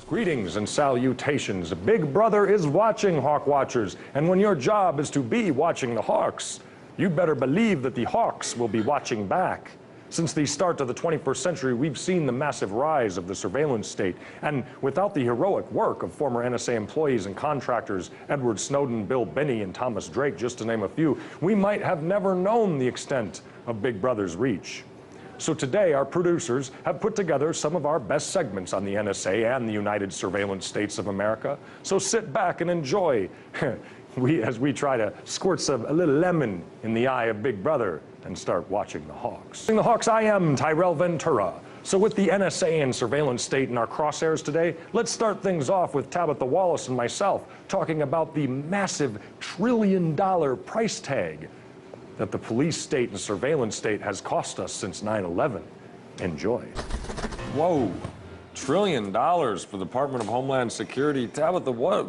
Greetings and salutations. Big Brother is watching, Hawk Watchers. And when your job is to be watching the Hawks, you better believe that the Hawks will be watching back. Since the start of the 21st century, we've seen the massive rise of the surveillance state. And without the heroic work of former NSA employees and contractors, Edward Snowden, Bill Biney, and Thomas Drake, just to name a few, we might have never known the extent of Big Brother's reach. So today, our producers have put together some of our best segments on the NSA and the United Surveillance States of America. So sit back and enjoy as we try to squirt a little lemon in the eye of Big Brother and start watching the Hawks. The Hawks, I am Tyrell Ventura. So with the NSA and surveillance state in our crosshairs today, let's start things off with Tabitha Wallace and myself talking about the massive trillion-dollar price tag that the police state and surveillance state has cost us since 9/11. Enjoy. Whoa, $1 trillion for the Department of Homeland Security. Tabitha, what?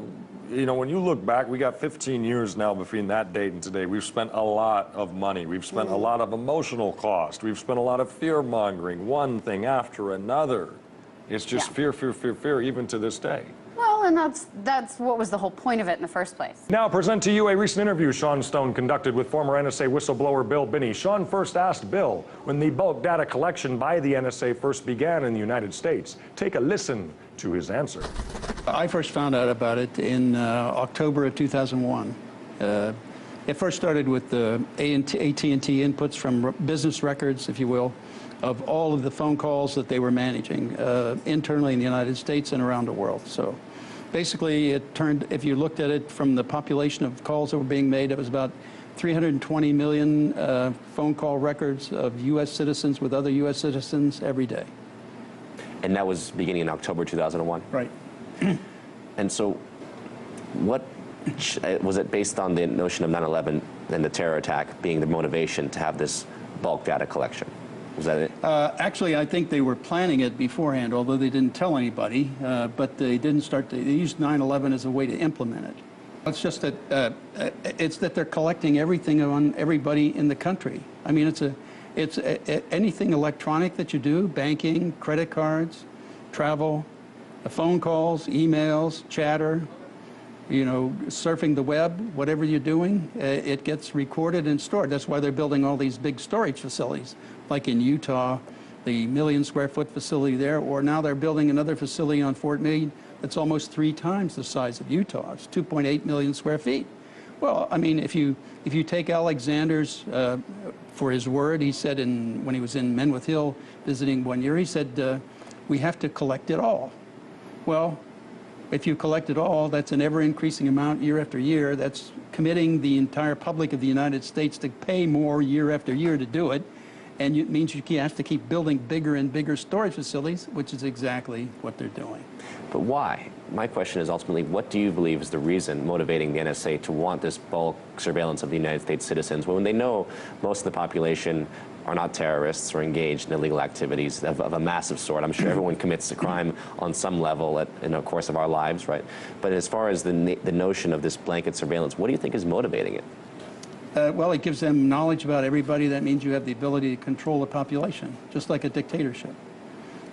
You know, when you look back, we got 15 years now between that date and today. We've spent a lot of money. We've spent a lot of emotional cost. We've spent a lot of fear-mongering, one thing after another. It's just fear, fear, fear, fear, even to this day. Well, and that's what was the whole point of it in the first place. Now, present to you a recent interview Sean Stone conducted with former NSA whistleblower Bill Biney. Sean first asked Bill when the bulk data collection by the NSA first began in the United States. Take a listen to his answer. I first found out about it in October of 2001. It first started with the AT&T inputs from business records, if you will, of all of the phone calls that they were managing internally in the United States and around the world. So basically it turned, if you looked at it from the population of calls that were being made, it was about 320 million phone call records of U.S. citizens with other U.S. citizens every day. And that was beginning in October 2001? Right. And so what was it based on the notion of 9/11 and the terror attack being the motivation to have this bulk data collection? Was that it? Actually, I think they were planning it beforehand, although they didn't tell anybody, but they didn't start to, they used 9/11 as a way to implement it. It's just that it's that they're collecting everything on everybody in the country. I mean, it's anything electronic that you do, banking, credit cards, travel, phone calls, emails, chatter, you know, surfing the web, whatever you're doing, it gets recorded and stored. That's why they're building all these big storage facilities, like in Utah, the 1 million square foot facility there, or now they're building another facility on Fort Meade that's almost 3 times the size of Utah. It's 2.8 million square feet. Well, I mean, if you take Alexander's, for his word, he said when he was in Menwith Hill visiting one year, he said, we have to collect it all. Well, if you collect it all, that's an ever-increasing amount year after year. That's committing the entire public of the United States to pay more year after year to do it. And it means you have to keep building bigger and bigger storage facilities, which is exactly what they're doing. But why? My question is ultimately, what do you believe is the reason motivating the NSA to want this bulk surveillance of the United States citizens when they know most of the population are not terrorists or engaged in illegal activities of a massive sort? I'm sure everyone commits a crime on some level in the course of our lives, right? But as far as the notion of this blanket surveillance, what do you think is motivating it? Well, it gives them knowledge about everybody. That means you have the ability to control the population, just like a dictatorship.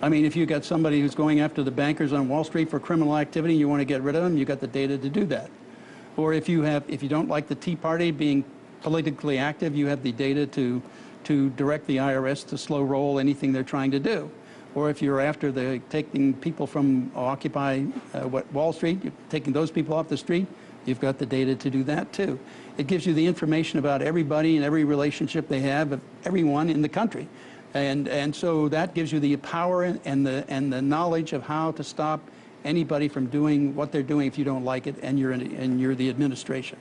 I mean, if you got somebody who's going after the bankers on Wall Street for criminal activity, you want to get rid of them, you got the data to do that. Or if you don't like the Tea Party being politically active, you have the data to direct the IRS to slow roll anything they're trying to do. Or if you're after taking people from Occupy Wall Street, you're taking those people off the street, you've got the data to do that too. It gives you the information about everybody and every relationship they have of everyone in the country. And so that gives you the power and the knowledge of how to stop anybody from doing what they're doing if you don't like it and you're the administration.